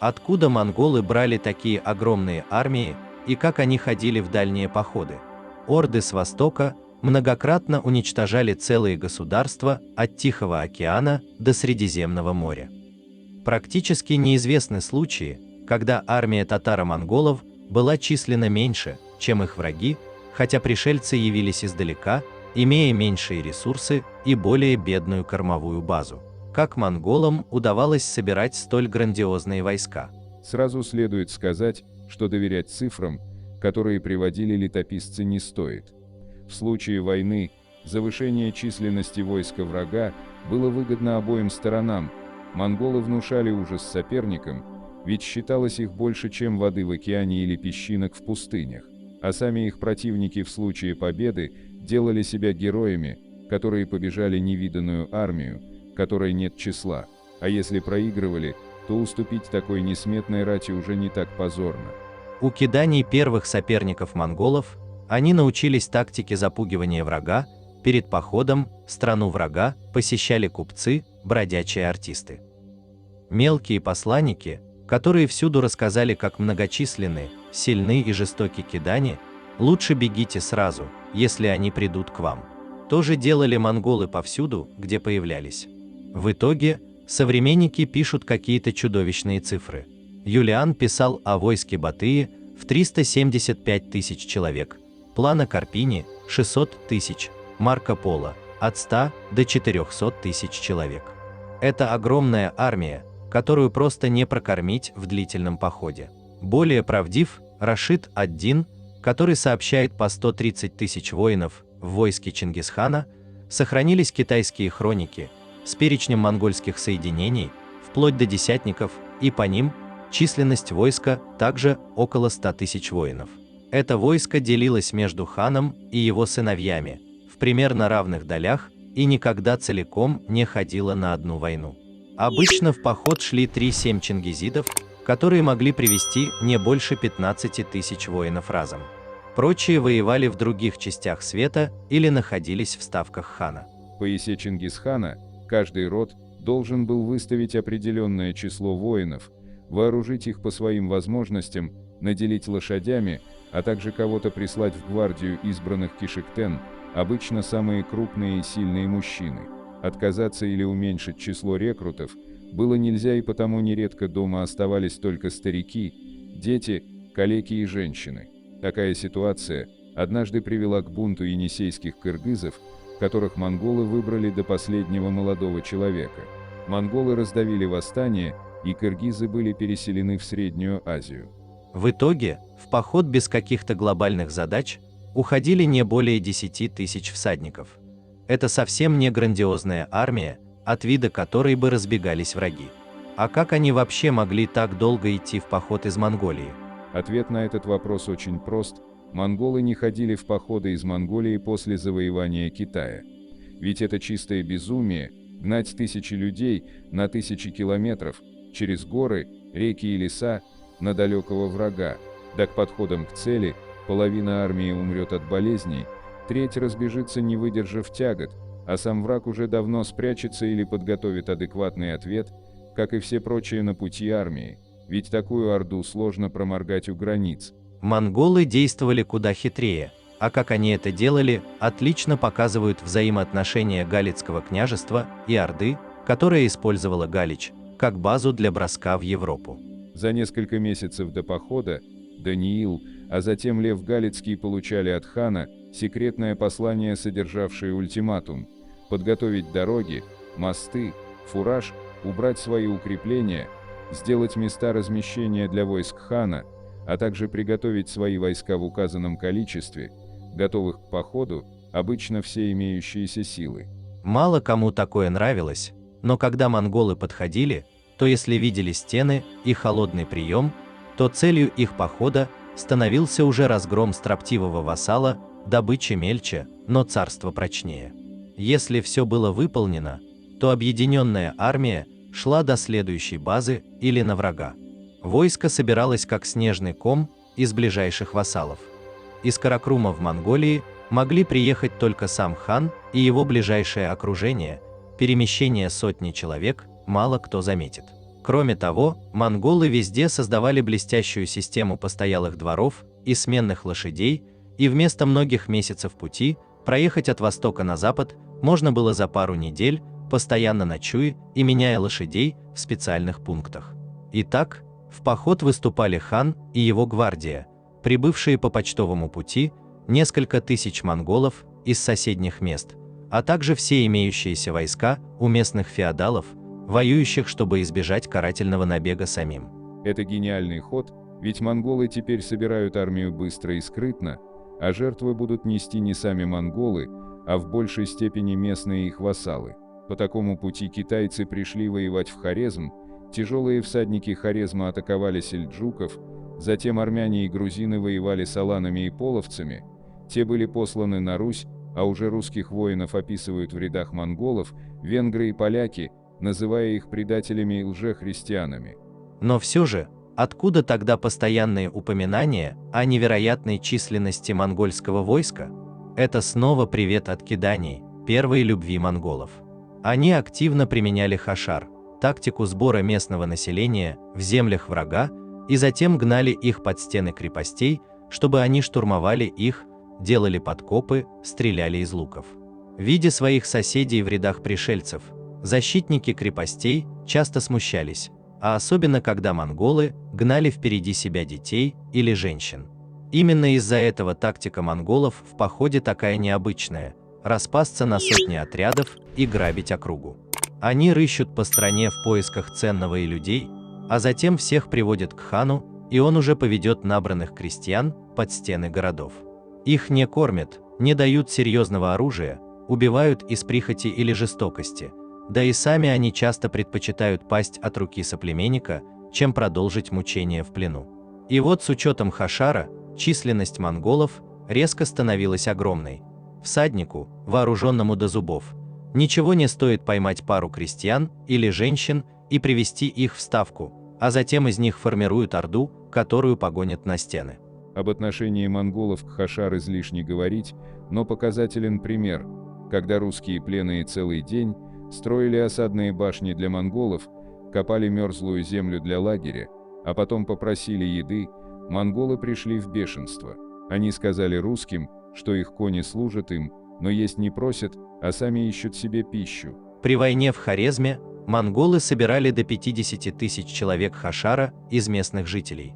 Откуда монголы брали такие огромные армии и как они ходили в дальние походы? Орды с востока многократно уничтожали целые государства от Тихого океана до Средиземного моря. Практически неизвестны случаи, когда армия татаро-монголов была численно меньше, чем их враги, хотя пришельцы явились издалека, имея меньшие ресурсы и более бедную кормовую базу. Как монголам удавалось собирать столь грандиозные войска? Сразу следует сказать, что доверять цифрам, которые приводили летописцы, не стоит. В случае войны завышение численности войска врага было выгодно обоим сторонам. Монголы внушали ужас соперникам, ведь считалось их больше, чем воды в океане или песчинок в пустынях, а сами их противники в случае победы делали себя героями, которые побежали невиданную армию, которой нет числа, а если проигрывали, то уступить такой несметной рати уже не так позорно. У киданий первых соперников монголов они научились тактике запугивания врага. Перед походом в страну врага посещали купцы, бродячие артисты. Мелкие посланники, которые всюду рассказали, как многочисленны, сильны и жестоки кидани, лучше бегите сразу, если они придут к вам. То же делали монголы повсюду, где появлялись. В итоге современники пишут какие-то чудовищные цифры. Юлиан писал о войске Батыя в 375 тысяч человек, плана Карпини – 600 тысяч, Марко Поло – от 100 до 400 тысяч человек. Это огромная армия, которую просто не прокормить в длительном походе. Более правдив Рашид ад-Дин, который сообщает по 130 тысяч воинов в войске Чингисхана. Сохранились китайские хроники с перечнем монгольских соединений, вплоть до десятников, и по ним численность войска также около 100 тысяч воинов. Это войско делилось между ханом и его сыновьями в примерно равных долях и никогда целиком не ходило на одну войну. Обычно в поход шли 3-7 чингизидов, которые могли привести не больше 15 тысяч воинов разом. Прочие воевали в других частях света или находились в ставках хана. В поясе Чингисхана каждый род должен был выставить определенное число воинов, вооружить их по своим возможностям, наделить лошадями, а также кого-то прислать в гвардию избранных кишектен, обычно самые крупные и сильные мужчины. Отказаться или уменьшить число рекрутов было нельзя, и потому нередко дома оставались только старики, дети, калеки и женщины. Такая ситуация однажды привела к бунту енисейских кыргызов, которых монголы выбрали до последнего молодого человека. Монголы раздавили восстание, и кыргызы были переселены в Среднюю Азию. В итоге, в поход без каких-то глобальных задач уходили не более 10 тысяч всадников. Это совсем не грандиозная армия, от вида которой бы разбегались враги. А как они вообще могли так долго идти в поход из Монголии? Ответ на этот вопрос очень прост. Монголы не ходили в походы из Монголии после завоевания Китая. Ведь это чистое безумие – гнать тысячи людей на тысячи километров через горы, реки и леса на далекого врага. Да к подходам к цели половина армии умрет от болезней, треть разбежится, не выдержав тягот, а сам враг уже давно спрячется или подготовит адекватный ответ, как и все прочие на пути армии. Ведь такую орду сложно проморгать у границ. Монголы действовали куда хитрее, а как они это делали, отлично показывают взаимоотношения Галицкого княжества и Орды, которая использовала Галич как базу для броска в Европу. За несколько месяцев до похода Даниил, а затем Лев Галицкий получали от хана секретное послание, содержавшее ультиматум: подготовить дороги, мосты, фураж, убрать свои укрепления, сделать места размещения для войск хана, а также приготовить свои войска в указанном количестве, готовых к походу, обычно все имеющиеся силы. Мало кому такое нравилось, но когда монголы подходили, то если видели стены и холодный прием, то целью их похода становился уже разгром строптивого вассала, добыча мельче, но царство прочнее. Если все было выполнено, то объединенная армия шла до следующей базы или на врага. Войско собиралось как снежный ком из ближайших вассалов. Из Каракрума в Монголии могли приехать только сам хан и его ближайшее окружение, перемещение сотни человек мало кто заметит. Кроме того, монголы везде создавали блестящую систему постоялых дворов и сменных лошадей, и вместо многих месяцев пути проехать от востока на запад можно было за пару недель, постоянно ночуя и меняя лошадей в специальных пунктах. Итак, в поход выступали хан и его гвардия, прибывшие по почтовому пути, несколько тысяч монголов из соседних мест, а также все имеющиеся войска у местных феодалов, воюющих, чтобы избежать карательного набега самим. Это гениальный ход, ведь монголы теперь собирают армию быстро и скрытно, а жертвы будут нести не сами монголы, а в большей степени местные их вассалы. По такому пути китайцы пришли воевать в Хорезм, тяжелые всадники Хорезма атаковали сельджуков, затем армяне и грузины воевали с аланами и половцами, те были посланы на Русь, а уже русских воинов описывают в рядах монголов, венгры и поляки, называя их предателями и лжехристианами. Но все же, откуда тогда постоянные упоминания о невероятной численности монгольского войска? Это снова привет от киданий, первой любви монголов. Они активно применяли хашар, тактику сбора местного населения в землях врага, и затем гнали их под стены крепостей, чтобы они штурмовали их, делали подкопы, стреляли из луков. Видя своих соседей в рядах пришельцев, защитники крепостей часто смущались, а особенно когда монголы гнали впереди себя детей или женщин. Именно из-за этого тактика монголов в походе такая необычная – распасться на сотни отрядов и грабить округу. Они рыщут по стране в поисках ценного и людей, а затем всех приводят к хану, и он уже поведет набранных крестьян под стены городов. Их не кормят, не дают серьезного оружия, убивают из прихоти или жестокости, да и сами они часто предпочитают пасть от руки соплеменника, чем продолжить мучения в плену. И вот с учетом хашара, численность монголов резко становилась огромной. Всаднику, вооруженному до зубов, ничего не стоит поймать пару крестьян или женщин и привести их в ставку, а затем из них формируют орду, которую погонят на стены. Об отношении монголов к хашар излишне говорить, но показателен пример, когда русские пленные целый день строили осадные башни для монголов, копали мерзлую землю для лагеря, а потом попросили еды, монголы пришли в бешенство. Они сказали русским, что их кони служат им, но есть не просят, а сами ищут себе пищу. При войне в Хорезме монголы собирали до 50 тысяч человек хашара из местных жителей.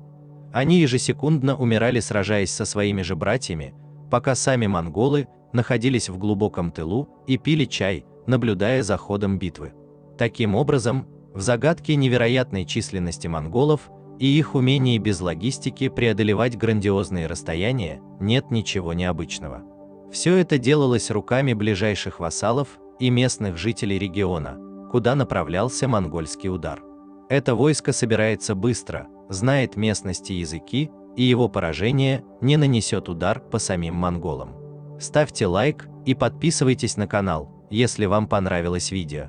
Они ежесекундно умирали, сражаясь со своими же братьями, пока сами монголы находились в глубоком тылу и пили чай, наблюдая за ходом битвы. Таким образом, в загадке невероятной численности монголов и их умении без логистики преодолевать грандиозные расстояния нет ничего необычного. Все это делалось руками ближайших вассалов и местных жителей региона, куда направлялся монгольский удар. Это войско собирается быстро, знает местности и языки, и его поражение не нанесет удар по самим монголам. Ставьте лайк и подписывайтесь на канал, если вам понравилось видео.